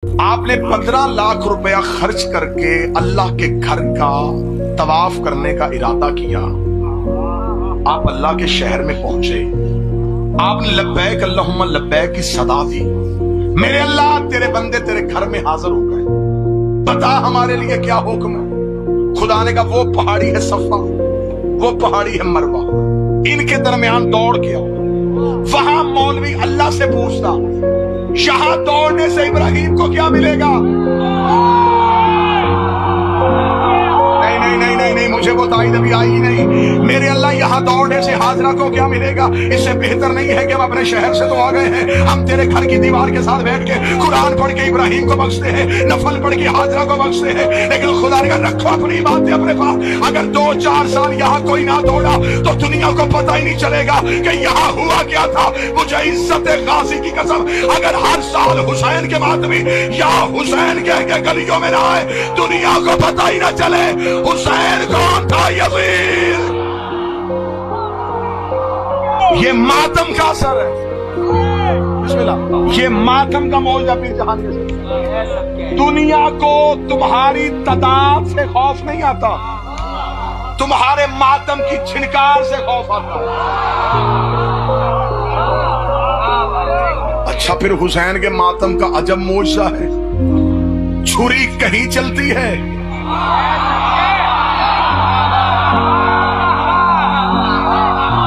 आपने 15 लाख रुपया खर्च करके अल्लाह के घर का तवाफ करने का इरादा किया। आप अल्लाह के शहर में पहुंचे, आपने लब्बैक अल्लाहुम्मा लब्बैक की सदा दी। मेरे अल्लाह तेरे बंदे तेरे घर में हाजिर हो गए, बता हमारे लिए क्या हुक्म है। खुदा ने कहा वो पहाड़ी है सफा, वो पहाड़ी है मरवा, इनके दरमियान दौड़ के आओ। वहां मौलवी अल्लाह से पूछता, यहां दौड़ने से इब्राहिम को क्या मिलेगा? नहीं, मुझे वो ताईद अभी आई ही नहीं। मेरे अल्लाह यहाँ दौड़ने से हाजरा को क्या मिलेगा? इससे बेहतर नहीं है कि हम अपने शहर से तो आ गए हैं, हम तेरे घर की दीवार के साथ बैठ के कुरान पढ़ के इब्राहिम को बख्शते हैं, नफल पढ़ के हाजरा को बख्शते हैं। लेकिन खुदा ने कहा रखो अपनी बातें अपने पास। अगर 2-4 साल यहाँ कोई ना दौड़ा तो दुनिया को पता ही नहीं चलेगा कि यहाँ हुआ क्या था। मुझे इज्जत गाजी की कसम, अगर हर साल हुसैन के मातमी या हुसैन कह के गलियों में ना आए, दुनिया को पता ही ना चले हुसैन कौन था। यजीद, ये मातम का असर है। बिस्मिल्लाह, ये मातम का मौजा पीर जहान के सर। दुनिया को तुम्हारी तादाद से खौफ नहीं आता, तुम्हारे मातम की छिनकार से खौफ आता। अच्छा, फिर हुसैन के मातम का अजब मौजा है, छुरी कहीं चलती है,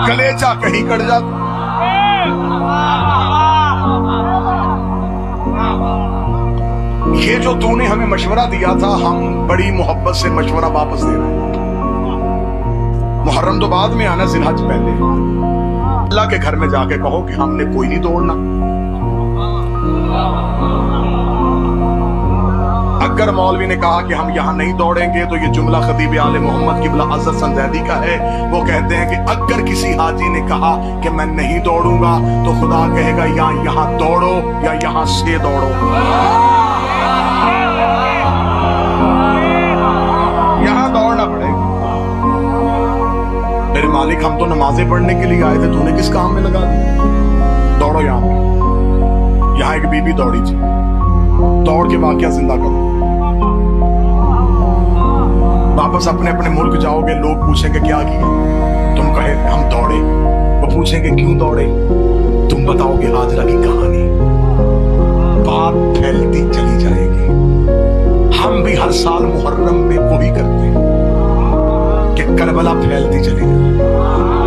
कलेजा कहीं कट जाता। ये जो तूने हमें मशवरा दिया था, हम बड़ी मोहब्बत से मशवरा वापस दे रहे हैं। मुहर्रम तो बाद में आना, जिलहज पहले। अल्लाह के घर में जाके कहो कि हमने कोई नहीं तोड़ना। अगर मौलवी ने कहा कि हम यहाँ नहीं दौड़ेंगे तो ये जुमला खतीब आले मोहम्मद किबला अज़्ज़त संजैदी का है। वो कहते हैं कि अगर किसी हाजी ने कहा कि मैं नहीं दौड़ूंगा तो खुदा कहेगा या यहाँ दौड़ो या यहाँ से दौड़ो। यहाँ दौड़ना पड़ेगा। मेरे मालिक, हम तो नमाजें पढ़ने के लिए आए थे, तूने किस काम में लगा दिया? दौड़ो यहाँ पे। यहाँ एक बीबी दौड़ी थी, दौड़ के वाकया जिंदा करो। वापस अपने अपने मुल्क जाओगे, लोग पूछेंगे क्या किया, तुम कहे हम दौड़े। वो पूछेंगे क्यों दौड़े, तुम बताओगे हाजरा की कहानी। बात फैलती चली जाएगी। हम भी हर साल मुहर्रम में वही करते हैं कि करबला फैलती चली जाए।